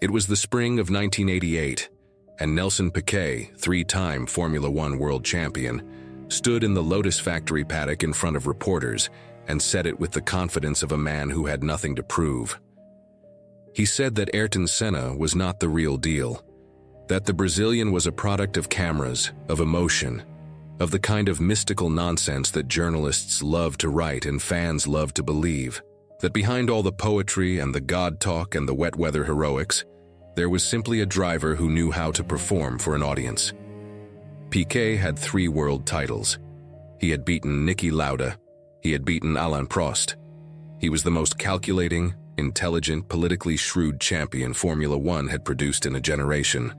It was the spring of 1988, and Nelson Piquet, three-time Formula One world champion, stood in the Lotus factory paddock in front of reporters and said it with the confidence of a man who had nothing to prove. He said that Ayrton Senna was not the real deal, that the Brazilian was a product of cameras, of emotion, of the kind of mystical nonsense that journalists love to write and fans love to believe, that behind all the poetry and the God talk and the wet weather heroics, there was simply a driver who knew how to perform for an audience. Piquet had 3 world titles. He had beaten Niki Lauda. He had beaten Alain Prost. He was the most calculating, intelligent, politically shrewd champion Formula One had produced in a generation.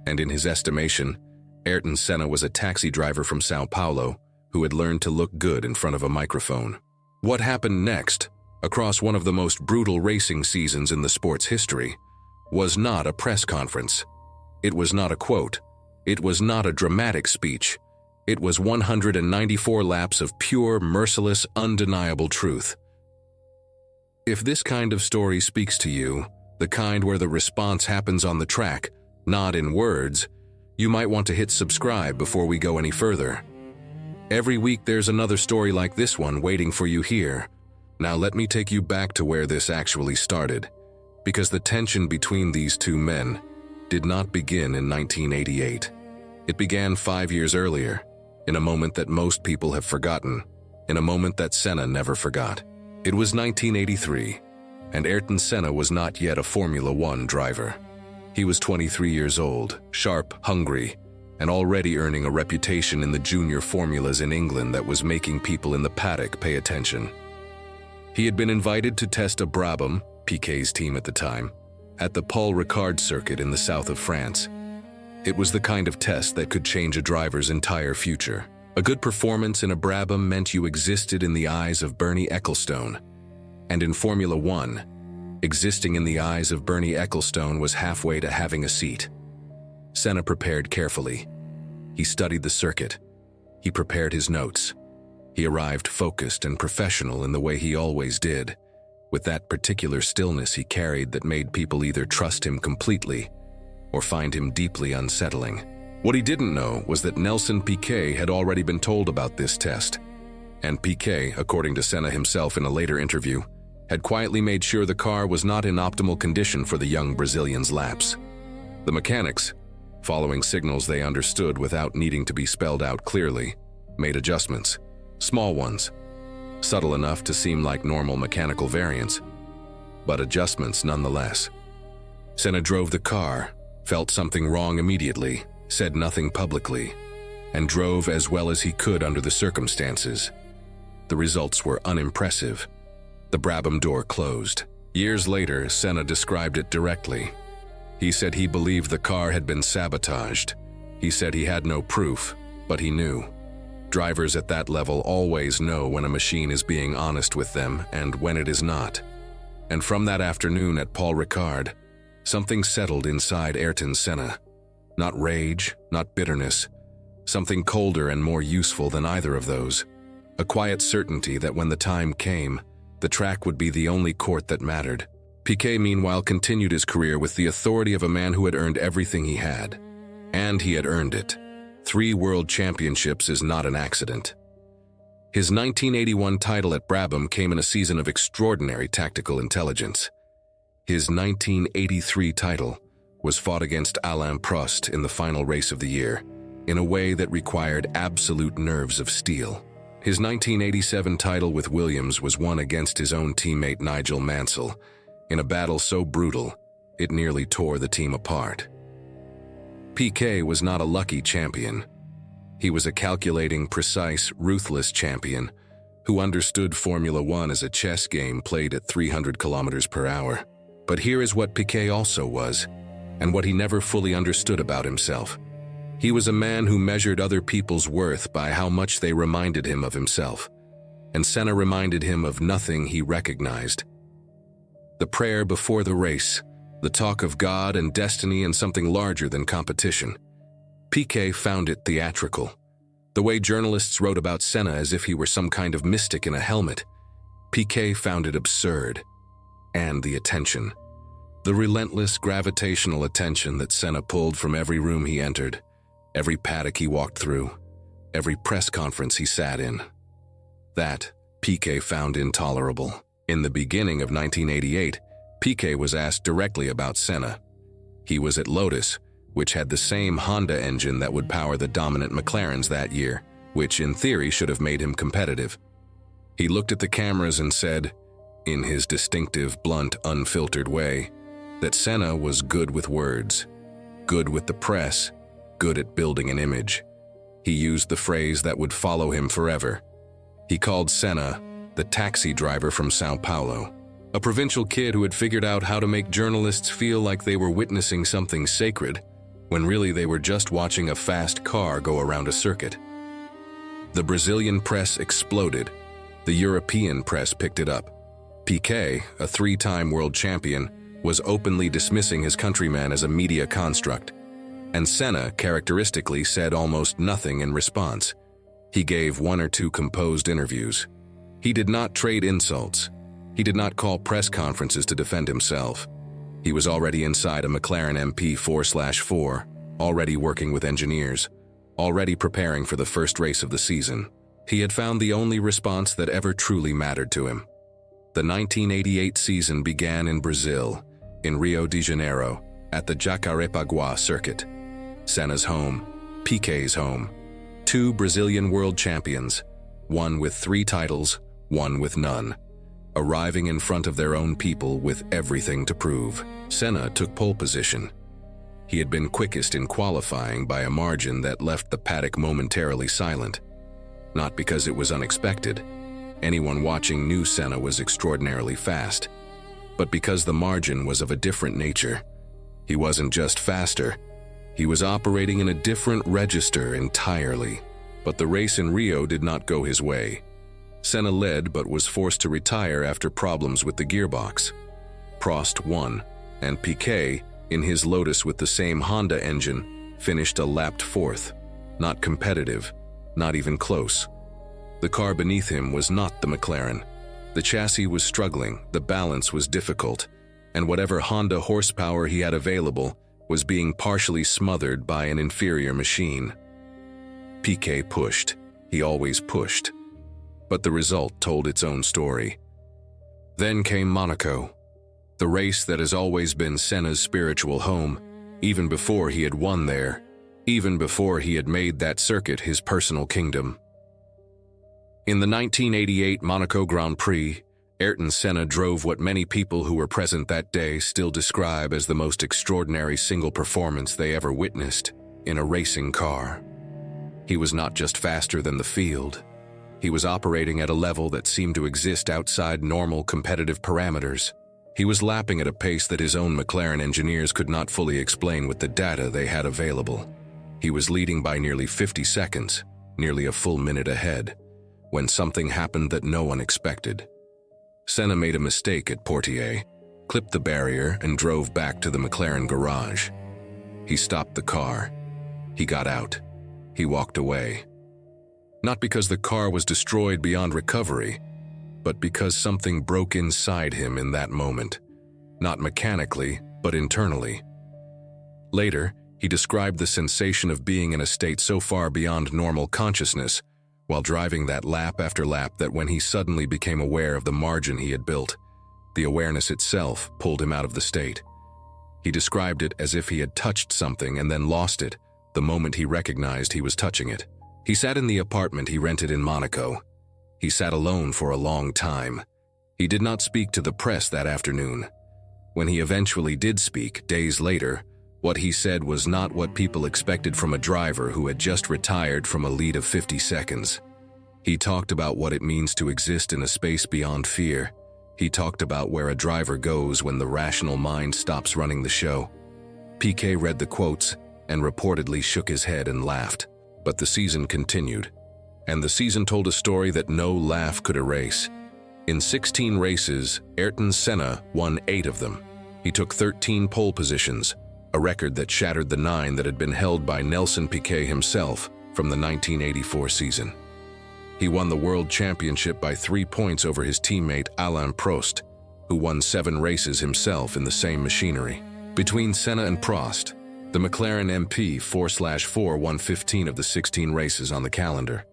And in his estimation, Ayrton Senna was a taxi driver from Sao Paulo who had learned to look good in front of a microphone. What happened next, across one of the most brutal racing seasons in the sport's history, was not a press conference. It was not a quote. It was not a dramatic speech. It was 194 laps of pure, merciless, undeniable truth. If this kind of story speaks to you, the kind where the response happens on the track, not in words, you might want to hit subscribe before we go any further. Every week there's another story like this one waiting for you here. Now let me take you back to where this actually started, because the tension between these two men did not begin in 1988. It began 5 years earlier, in a moment that most people have forgotten, in a moment that Senna never forgot. It was 1983, and Ayrton Senna was not yet a Formula One driver. He was 23 years old, sharp, hungry, and already earning a reputation in the junior formulas in England that was making people in the paddock pay attention. He had been invited to test a Brabham, Piquet's team at the time, at the Paul Ricard circuit in the south of France. It was the kind of test that could change a driver's entire future. A good performance in a Brabham meant you existed in the eyes of Bernie Ecclestone. And in Formula One, existing in the eyes of Bernie Ecclestone was halfway to having a seat. Senna prepared carefully. He studied the circuit. He prepared his notes. He arrived focused and professional in the way he always did, with that particular stillness he carried that made people either trust him completely or find him deeply unsettling. What he didn't know was that Nelson Piquet had already been told about this test, and Piquet, according to Senna himself in a later interview, had quietly made sure the car was not in optimal condition for the young Brazilian's laps. The mechanics, following signals they understood without needing to be spelled out clearly, made adjustments, small ones, subtle enough to seem like normal mechanical variants, but adjustments nonetheless. Senna drove the car, felt something wrong immediately, said nothing publicly, and drove as well as he could under the circumstances. The results were unimpressive. The Brabham door closed. Years later, Senna described it directly. He said he believed the car had been sabotaged. He said he had no proof, but he knew. Drivers at that level always know when a machine is being honest with them and when it is not. And from that afternoon at Paul Ricard, something settled inside Ayrton Senna. Not rage, not bitterness, something colder and more useful than either of those. A quiet certainty that when the time came, the track would be the only court that mattered. Piquet, meanwhile, continued his career with the authority of a man who had earned everything he had. And he had earned it. 3 world championships is not an accident. His 1981 title at Brabham came in a season of extraordinary tactical intelligence. His 1983 title was fought against Alain Prost in the final race of the year, in a way that required absolute nerves of steel. His 1987 title with Williams was won against his own teammate Nigel Mansell, in a battle so brutal, it nearly tore the team apart. Piquet was not a lucky champion. He was a calculating, precise, ruthless champion who understood Formula One as a chess game played at 300 kilometers per hour. But here is what Piquet also was, and what he never fully understood about himself. He was a man who measured other people's worth by how much they reminded him of himself, and Senna reminded him of nothing he recognized. The prayer before the race, the talk of God and destiny and something larger than competition. Piquet found it theatrical. The way journalists wrote about Senna as if he were some kind of mystic in a helmet, Piquet found it absurd. And the attention. The relentless gravitational attention that Senna pulled from every room he entered, every paddock he walked through, every press conference he sat in. That, Piquet found intolerable. In the beginning of 1988, Piquet was asked directly about Senna. He was at Lotus, which had the same Honda engine that would power the dominant McLarens that year, which in theory should have made him competitive. He looked at the cameras and said, in his distinctive, blunt, unfiltered way, that Senna was good with words, good with the press, good at building an image. He used the phrase that would follow him forever. He called Senna the taxi driver from São Paulo, a provincial kid who had figured out how to make journalists feel like they were witnessing something sacred, when really they were just watching a fast car go around a circuit. The Brazilian press exploded. The European press picked it up. Piquet, a three-time world champion, was openly dismissing his countryman as a media construct, and Senna characteristically said almost nothing in response. He gave one or two composed interviews. He did not trade insults. He did not call press conferences to defend himself. He was already inside a McLaren MP4/4, already working with engineers, already preparing for the first race of the season. He had found the only response that ever truly mattered to him. The 1988 season began in Brazil, in Rio de Janeiro, at the Jacarepaguá circuit. Senna's home, Piquet's home. Two Brazilian world champions, one with 3 titles, one with none, arriving in front of their own people with everything to prove. Senna took pole position. He had been quickest in qualifying by a margin that left the paddock momentarily silent. Not because it was unexpected. Anyone watching knew Senna was extraordinarily fast, but because the margin was of a different nature. He wasn't just faster, he was operating in a different register entirely. But the race in Rio did not go his way. Senna led but was forced to retire after problems with the gearbox. Prost won, and Piquet, in his Lotus with the same Honda engine, finished a lapped 4th. Not competitive, not even close. The car beneath him was not the McLaren. The chassis was struggling, the balance was difficult, and whatever Honda horsepower he had available was being partially smothered by an inferior machine. Piquet pushed. He always pushed. But the result told its own story. Then came Monaco, the race that has always been Senna's spiritual home, even before he had won there, even before he had made that circuit his personal kingdom. In the 1988 Monaco Grand Prix, Ayrton Senna drove what many people who were present that day still describe as the most extraordinary single performance they ever witnessed in a racing car. He was not just faster than the field. He was operating at a level that seemed to exist outside normal competitive parameters. He was lapping at a pace that his own McLaren engineers could not fully explain with the data they had available. He was leading by nearly 50 seconds, nearly a full minute ahead, when something happened that no one expected. Senna made a mistake at Portier, clipped the barrier, and drove back to the McLaren garage. He stopped the car. He got out. He walked away. Not because the car was destroyed beyond recovery, but because something broke inside him in that moment. Not mechanically, but internally. Later, he described the sensation of being in a state so far beyond normal consciousness while driving that lap after lap that when he suddenly became aware of the margin he had built, the awareness itself pulled him out of the state. He described it as if he had touched something and then lost it the moment he recognized he was touching it. He sat in the apartment he rented in Monaco. He sat alone for a long time. He did not speak to the press that afternoon. When he eventually did speak, days later, what he said was not what people expected from a driver who had just retired from a lead of 50 seconds. He talked about what it means to exist in a space beyond fear. He talked about where a driver goes when the rational mind stops running the show. Piquet read the quotes and reportedly shook his head and laughed. But the season continued, and the season told a story that no laugh could erase. In 16 races, Ayrton Senna won 8 of them. He took 13 pole positions, a record that shattered the 9 that had been held by Nelson Piquet himself from the 1984 season. He won the World Championship by 3 points over his teammate Alain Prost, who won 7 races himself in the same machinery. Between Senna and Prost, the McLaren MP 4/4 won 15 of the 16 races on the calendar.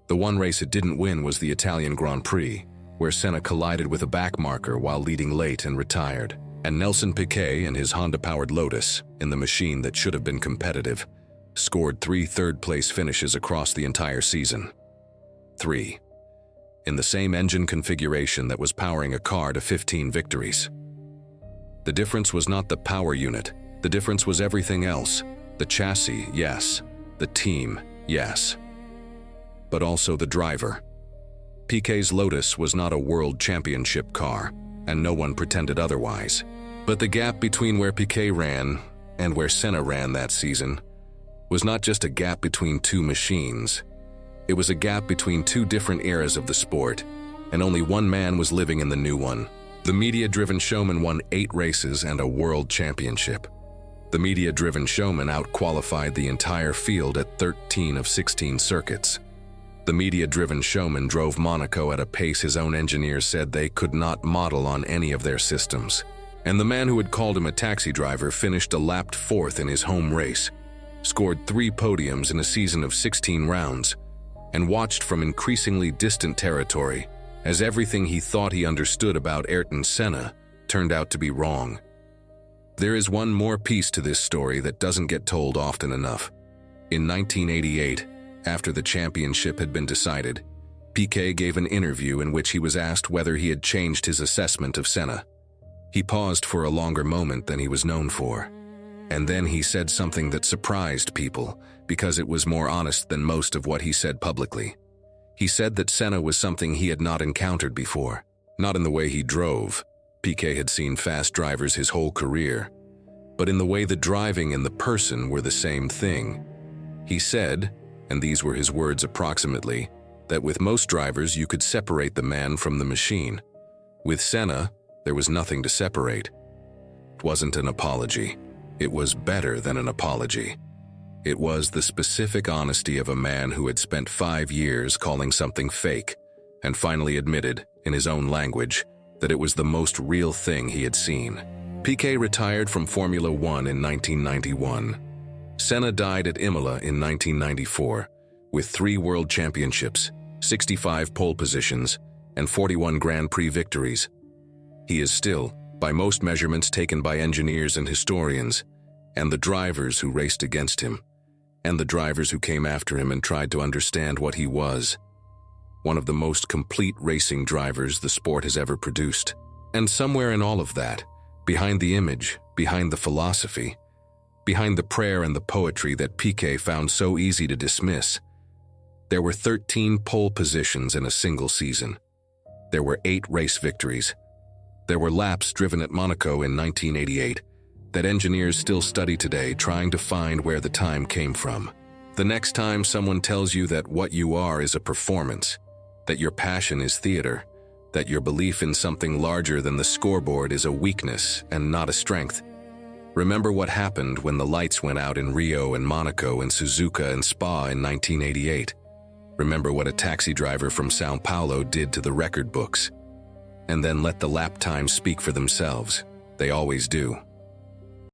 The one race it didn't win was the Italian Grand Prix, where Senna collided with a backmarker while leading late and retired. And Nelson Piquet and his Honda-powered Lotus, in the machine that should have been competitive, scored 3 third-place finishes across the entire season. 3. In the same engine configuration that was powering a car to 15 victories. The difference was not the power unit. The difference was everything else. The chassis, yes. The team, yes. But also the driver. Piquet's Lotus was not a world championship car, and no one pretended otherwise. But the gap between where Piquet ran and where Senna ran that season was not just a gap between 2 machines. It was a gap between 2 different eras of the sport, and only one man was living in the new one. The media-driven showman won 8 races and a world championship. The media-driven showman outqualified the entire field at 13 of 16 circuits. The media-driven showman drove Monaco at a pace his own engineers said they could not model on any of their systems. And the man who had called him a taxi driver finished a lapped 4th in his home race, scored 3 podiums in a season of 16 rounds, and watched from increasingly distant territory as everything he thought he understood about Ayrton Senna turned out to be wrong. There is one more piece to this story that doesn't get told often enough. In 1988, after the championship had been decided, Piquet gave an interview in which he was asked whether he had changed his assessment of Senna. He paused for a longer moment than he was known for. And then he said something that surprised people because it was more honest than most of what he said publicly. He said that Senna was something he had not encountered before. Not in the way he drove. Piquet had seen fast drivers his whole career. But in the way the driving and the person were the same thing. He said, and these were his words approximately, that with most drivers you could separate the man from the machine. With Senna, there was nothing to separate. It wasn't an apology. It was better than an apology. It was the specific honesty of a man who had spent 5 years calling something fake and finally admitted, in his own language, that it was the most real thing he had seen. Piquet retired from Formula One in 1991. Senna died at Imola in 1994, with 3 world championships, 65 pole positions, and 41 Grand Prix victories. He is still, by most measurements taken by engineers and historians, and the drivers who raced against him, and the drivers who came after him and tried to understand what he was, one of the most complete racing drivers the sport has ever produced. And somewhere in all of that, behind the image, behind the philosophy, behind the prayer and the poetry that Piquet found so easy to dismiss, there were 13 pole positions in a single season. There were 8 race victories. There were laps driven at Monaco in 1988 that engineers still study today, trying to find where the time came from. The next time someone tells you that what you are is a performance, that your passion is theater, that your belief in something larger than the scoreboard is a weakness and not a strength, remember what happened when the lights went out in Rio and Monaco and Suzuka and Spa in 1988. Remember what a taxi driver from Sao Paulo did to the record books. And then let the lap times speak for themselves. They always do.